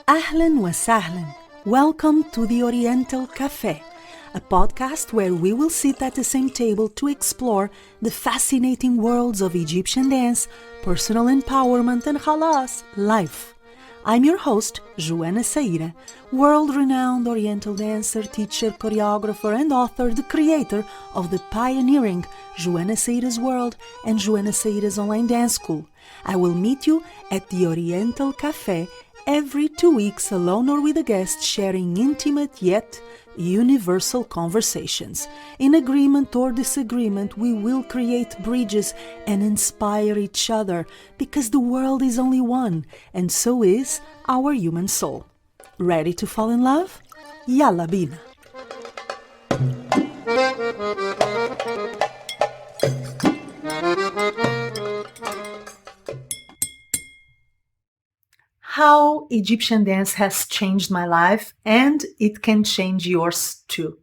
Ahlan wa sahlan. Welcome to the Oriental Café, a podcast where we will sit at the same table to explore the fascinating worlds of Egyptian dance, personal empowerment, and halas, life. I'm your host, Joana Saahirah, world-renowned Oriental dancer, teacher, choreographer, and author, the creator of the pioneering Joana Saahirah's World and Joana Saahirah's Online Dance School. I will meet you at the Oriental Café every 2 weeks, alone or with a guest, sharing intimate yet universal conversations. In agreement or disagreement, we will create bridges and inspire each other, because the world is only one, and so is our human soul. Ready to fall in love? Yalla bina! How Egyptian dance has changed my life, and it can change yours too.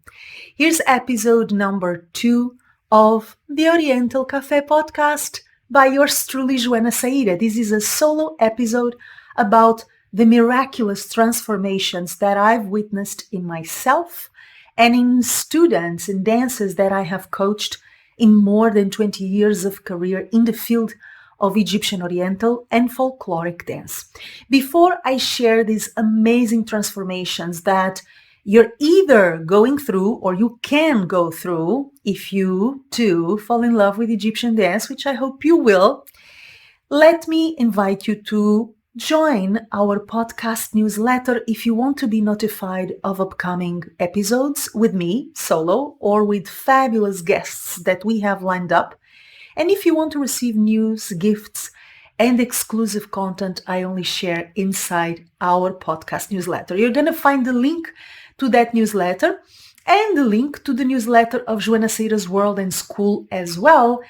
Here's episode number 2 of the Oriental Café podcast by yours truly, Joana Saahirah. This is a solo episode about the miraculous transformations that I've witnessed in myself and in students and dancers that I have coached in more than 20 years of career in the field of Egyptian Oriental and Folkloric dance. Before I share these amazing transformations that you're either going through or you can go through if you too fall in love with Egyptian dance, which I hope you will, let me invite you to join our podcast newsletter if you want to be notified of upcoming episodes with me, solo, or with fabulous guests that we have lined up. And if you want to receive news, gifts, and exclusive content I only share inside our podcast newsletter. You're going to find the link to that newsletter and the link to the newsletter of Joana Saahirah's World and School as well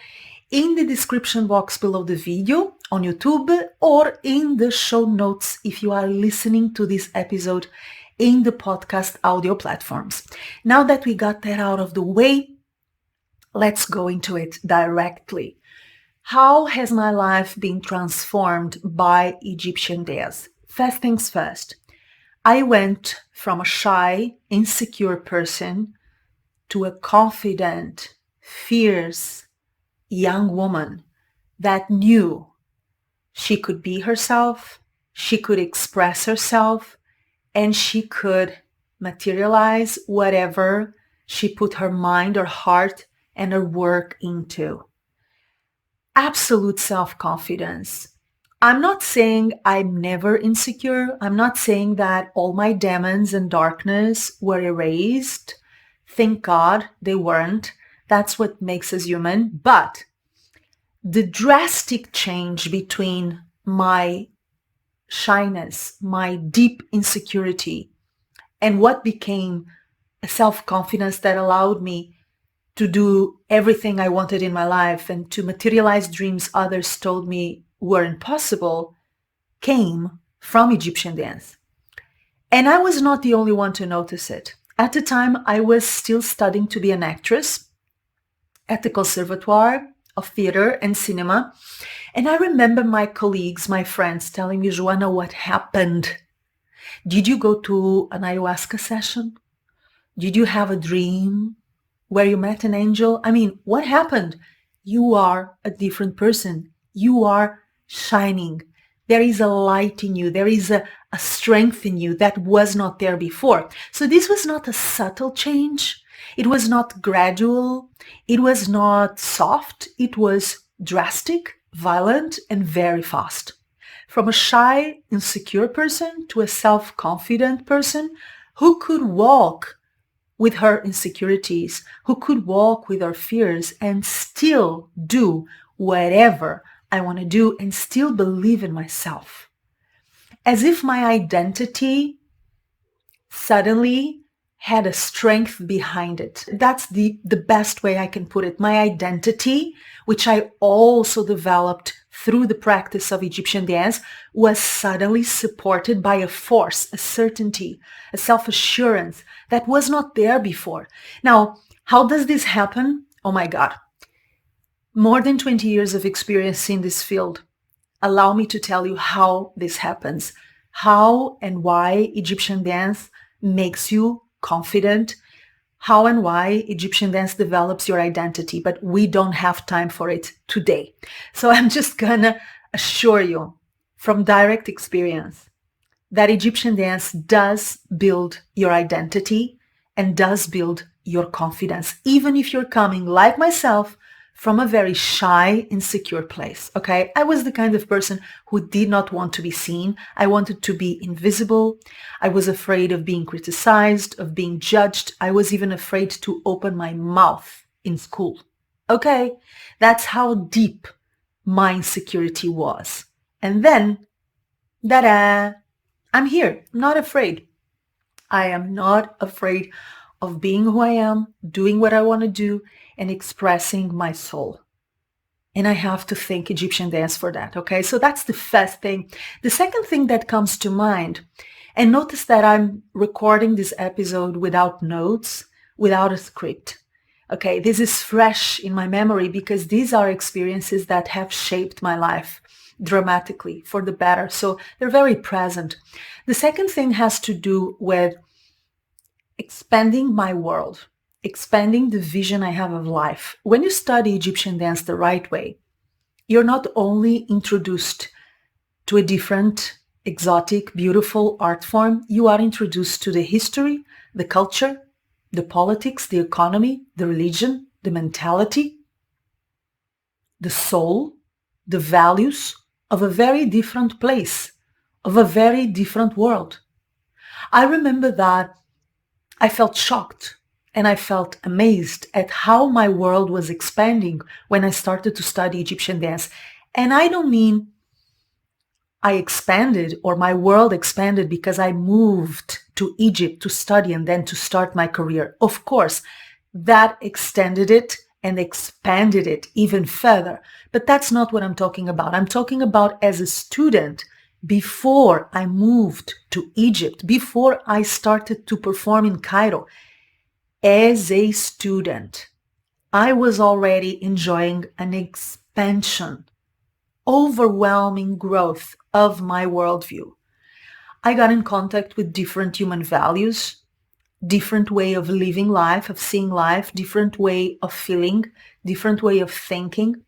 in the description box below the video on YouTube, or in the show notes if you are listening to this episode in the podcast audio platforms. Now that we got that out of the way, let's go into it directly. How has my life been transformed by Egyptian dance? First things first, I went from a shy, insecure person to a confident, fierce young woman that knew she could be herself, she could express herself, and she could materialize whatever she put her mind or heart and her work into. Absolute self-confidence. I'm not saying I'm never insecure. I'm not saying that all my demons and darkness were erased. Thank God they weren't. That's what makes us human. But the drastic change between my shyness, my deep insecurity, and what became a self-confidence that allowed me to do everything I wanted in my life and to materialize dreams others told me were impossible, came from Egyptian dance. And I was not the only one to notice it. At the time, I was still studying to be an actress at the Conservatoire of Theater and Cinema. And I remember my colleagues, my friends telling me, Joana, what happened? Did you go to an ayahuasca session? Did you have a dream where you met an angel? I mean, what happened? You are a different person. You are shining. There is a light in you. There is a strength in you that was not there before. So this was not a subtle change. It was not gradual. It was not soft. It was drastic, violent, and very fast. From a shy, insecure person to a self-confident person who could walk with her insecurities, who could walk with her fears and still do whatever I want to do and still believe in myself. As if my identity suddenly had a strength behind it. That's the best way I can put it. My identity, which I also developed through the practice of Egyptian dance, was suddenly supported by a force, a certainty, a self-assurance that was not there before. Now, how does this happen? Oh my God. More than 20 years of experience in this field allow me to tell you how this happens. how and why Egyptian dance makes you confident, how and why Egyptian dance develops your identity, but we don't have time for it today. So I'm just gonna assure you from direct experience that Egyptian dance does build your identity and does build your confidence, even if you're coming, like myself, from a very shy, insecure place, okay? I was the kind of person who did not want to be seen. I wanted to be invisible. I was afraid of being criticized, of being judged. I was even afraid to open my mouth in school, okay? That's how deep my insecurity was. And then, ta-da, I'm here. I'm not afraid. I am not afraid of being who I am, doing what I want to do, and expressing my soul. And I have to thank Egyptian dance for that, okay? So that's the first thing. The second thing that comes to mind, and notice that I'm recording this episode without notes, without a script. Okay, this is fresh in my memory because these are experiences that have shaped my life dramatically for the better. So they're very present. The second thing has to do with expanding my world, expanding the vision I have of life. When you study Egyptian dance the right way, you're not only introduced to a different, exotic, beautiful art form, you are introduced to the history, the culture, the politics, the economy, the religion, the mentality, the soul, the values of a very different place, of a very different world. I remember that I felt shocked and I felt amazed at how my world was expanding when I started to study Egyptian dance. And I don't mean I expanded or my world expanded because I moved to Egypt to study and then to start my career. Of course, that extended it and expanded it even further. But that's not what I'm talking about. I'm talking about as a student, before I moved to Egypt, before I started to perform in Cairo, as a student, I was already enjoying an expansion, overwhelming growth of my worldview. I got in contact with different human values, different way of living life, of seeing life, different way of feeling, different way of thinking.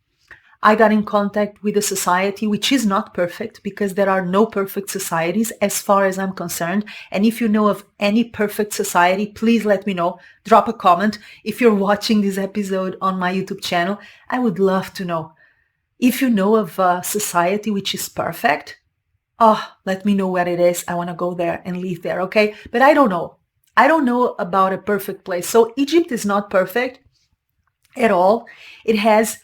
I got in contact with a society which is not perfect because there are no perfect societies as far as I'm concerned. And if you know of any perfect society, please let me know. Drop a comment. If you're watching this episode on my YouTube channel, I would love to know. If you know of a society which is perfect, let me know where it is. I want to go there and live there, okay? But I don't know. I don't know about a perfect place. So Egypt is not perfect at all. It has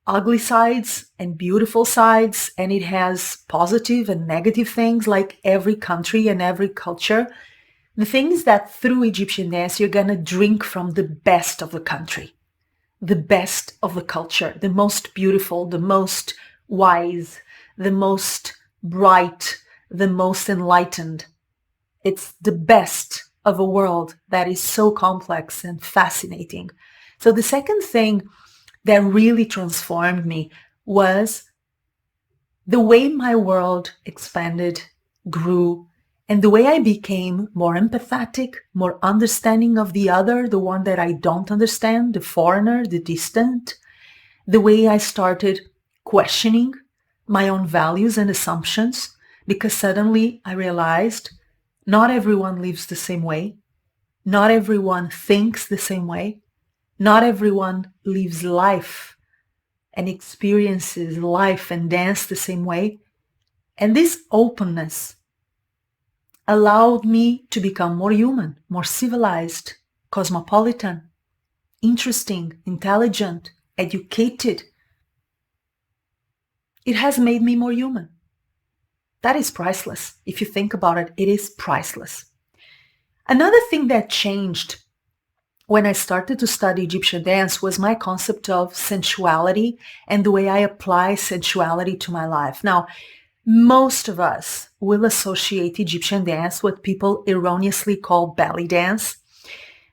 ugly sides and beautiful sides, and it has positive and negative things like every country and every culture. The thing is that through Egyptian dance, you're going to drink from the best of the country, the best of the culture, the most beautiful, the most wise, the most bright, the most enlightened. It's the best of a world that is so complex and fascinating. So the second thing that really transformed me was the way my world expanded, grew, and the way I became more empathetic, more understanding of the other, the one that I don't understand, the foreigner, the distant, the way I started questioning my own values and assumptions, because suddenly I realized not everyone lives the same way. Not everyone thinks the same way. Not everyone lives life and experiences life and dance the same way. And this openness allowed me to become more human, more civilized, cosmopolitan, interesting, intelligent, educated. It has made me more human. That is priceless. If you think about it, it is priceless. Another thing that changed when I started to study Egyptian dance was my concept of sensuality and the way I apply sensuality to my life. Now, most of us will associate Egyptian dance, what people erroneously call belly dance,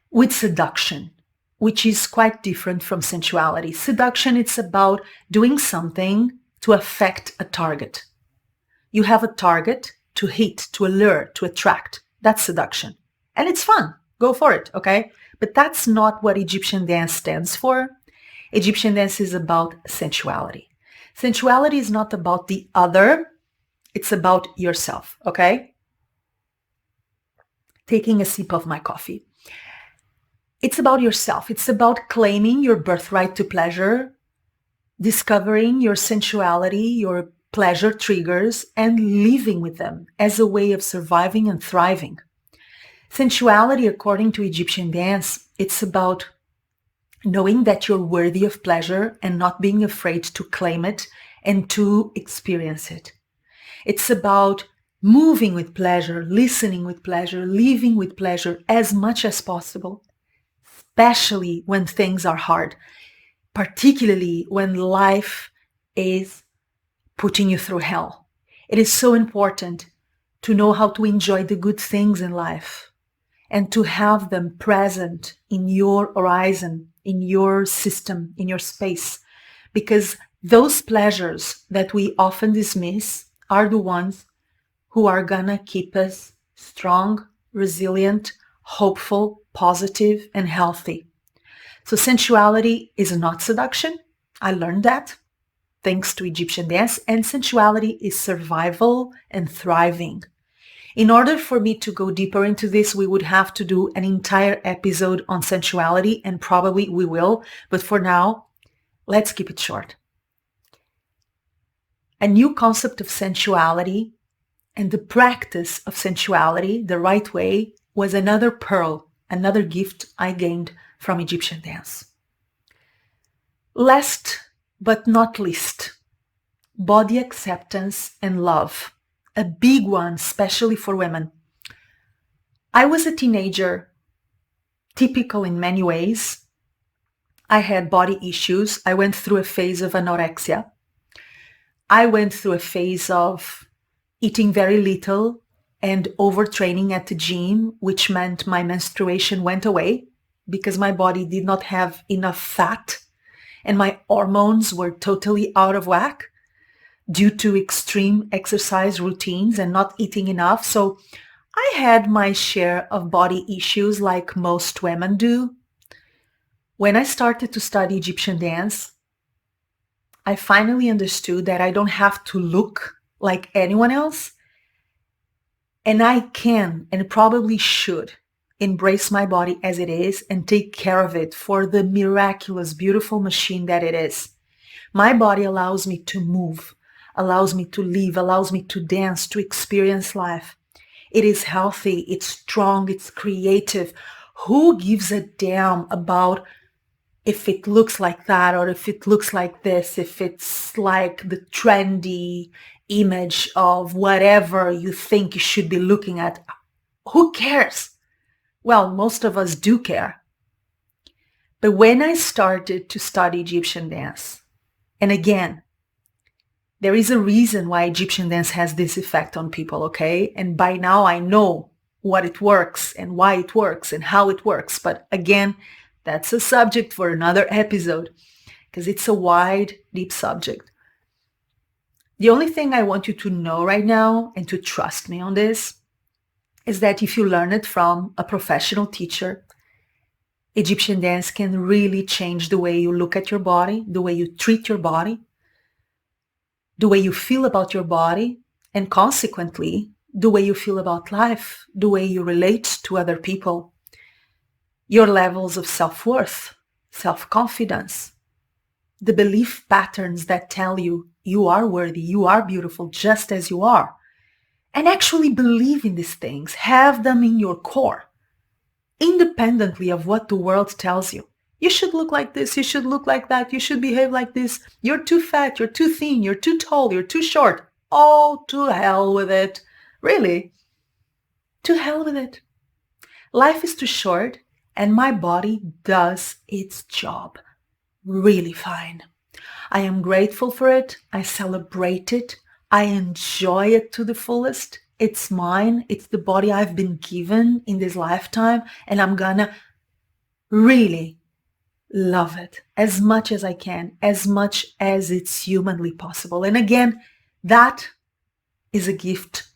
with seduction, which is quite different from sensuality. Seduction, it's about doing something to affect a target. You have a target to hit, to allure, to attract. That's seduction. And it's fun. Go for it, okay? But that's not what Egyptian dance stands for. Egyptian dance is about sensuality. Sensuality is not about the other. It's about yourself, okay? Taking a sip of my coffee. It's about yourself. It's about claiming your birthright to pleasure, discovering your sensuality, your pleasure triggers, and living with them as a way of surviving and thriving. Sensuality, according to Egyptian dance, it's about knowing that you're worthy of pleasure and not being afraid to claim it and to experience it. It's about moving with pleasure, listening with pleasure, living with pleasure as much as possible, especially when things are hard, particularly when life is putting you through hell. It is so important to know how to enjoy the good things in life and to have them present in your horizon, in your system, in your space, because those pleasures that we often dismiss are the ones who are gonna keep us strong, resilient, hopeful, positive, and healthy. So sensuality is not seduction. I learned that thanks to Egyptian dance, and sensuality is survival and thriving. In order for me to go deeper into this, we would have to do an entire episode on sensuality, and probably we will, but for now, let's keep it short. A new concept of sensuality and the practice of sensuality the right way was another pearl, another gift I gained from Egyptian dance. Last but not least, body acceptance and love. A big one, especially for women. I was a teenager, typical in many ways. I had body issues. I went through a phase of anorexia. I went through a phase of eating very little and overtraining at the gym, which meant my menstruation went away because my body did not have enough fat and my hormones were totally out of whack due to extreme exercise routines and not eating enough. So I had my share of body issues like most women do. When I started to study Egyptian dance, I finally understood that I don't have to look like anyone else. And I can and probably should embrace my body as it is and take care of it for the miraculous, beautiful machine that it is. My body allows me to move, allows me to live, allows me to dance, to experience life. It is healthy, it's strong, it's creative. Who gives a damn about if it looks like that or if it looks like this, if it's like the trendy image of whatever you think you should be looking at? Who cares? Well, most of us do care. But when I started to study Egyptian dance, and again, there is a reason why Egyptian dance has this effect on people, okay? And by now I know what it works and why it works and how it works. But again, that's a subject for another episode because it's a wide, deep subject. The only thing I want you to know right now and to trust me on this is that if you learn it from a professional teacher, Egyptian dance can really change the way you look at your body, the way you treat your body, the way you feel about your body, and consequently, the way you feel about life, the way you relate to other people, your levels of self-worth, self-confidence, the belief patterns that tell you you are worthy, you are beautiful just as you are. And actually believe in these things, have them in your core, independently of what the world tells you. You should look like this, you should look like that, you should behave like this. You're too fat, you're too thin, you're too tall, you're too short. Oh, to hell with it. Really? To hell with it. Life is too short and my body does its job really fine. I am grateful for it. I celebrate it. I enjoy it to the fullest. It's mine. It's the body I've been given in this lifetime, and I'm gonna really love it as much as I can, as much as it's humanly possible. And again, that is a gift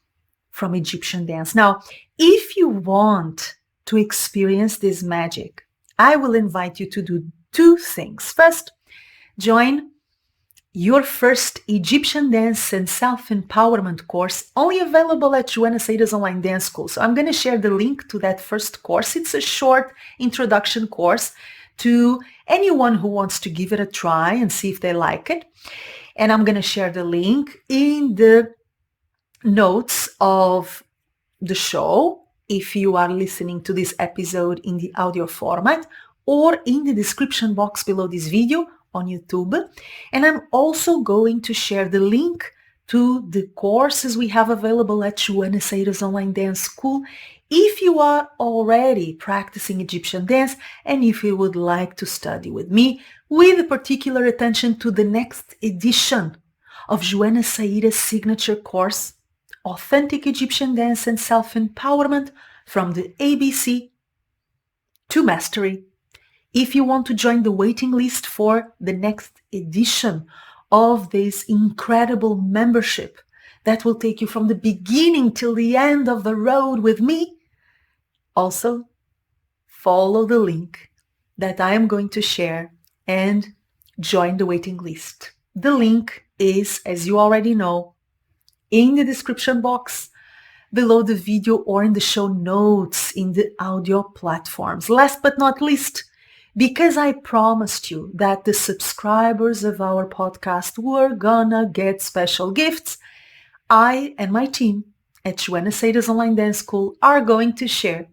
from Egyptian dance. Now, if you want to experience this magic, I will invite you to do two things. First, join your first Egyptian dance and self-empowerment course, only available at Joana Saahirah's online dance school. So I'm going to share the link to that first course. It's a short introduction course to anyone who wants to give it a try and see if they like it. And I'm going to share the link in the notes of the show if you are listening to this episode in the audio format, or in the description box below this video on YouTube. And I'm also going to share the link to the courses we have available at Joana Saahirah's online dance school if you are already practicing Egyptian dance and if you would like to study with me, with particular attention to the next edition of Joana Saahirah's signature course, Authentic Egyptian Dance and Self-Empowerment from the ABC to Mastery. If you want to join the waiting list for the next edition of this incredible membership that will take you from the beginning till the end of the road with me, also follow the link that I am going to share and join the waiting list. The link is, as you already know, in the description box below the video or in the show notes in the audio platforms. Last but not least, because I promised you that the subscribers of our podcast were gonna get special gifts, I and my team at Joana Saahirah's Online Dance School are going to share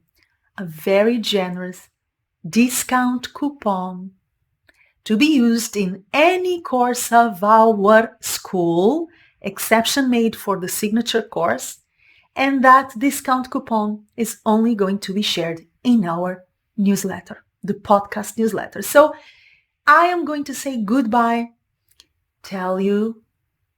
a very generous discount coupon to be used in any course of our school, exception made for the signature course, and that discount coupon is only going to be shared in our newsletter, the podcast newsletter. So I am going to say goodbye, tell you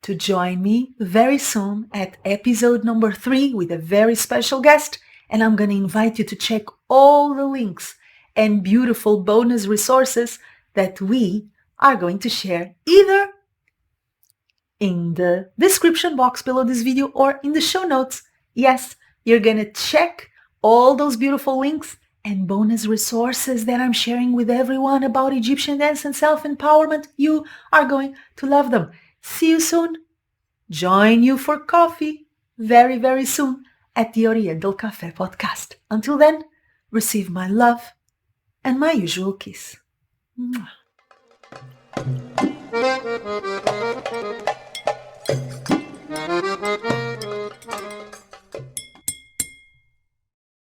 to join me very soon at episode number 3 with a very special guest, and I'm going to invite you to check all the links and beautiful bonus resources that we are going to share either in the description box below this video or in the show notes. Yes, you're going to check all those beautiful links and bonus resources that I'm sharing with everyone about Egyptian dance and self-empowerment. You are going to love them. See you soon. Join you for coffee very, very soon at the Oriental Café podcast. Until then, receive my love and my usual kiss. Mwah.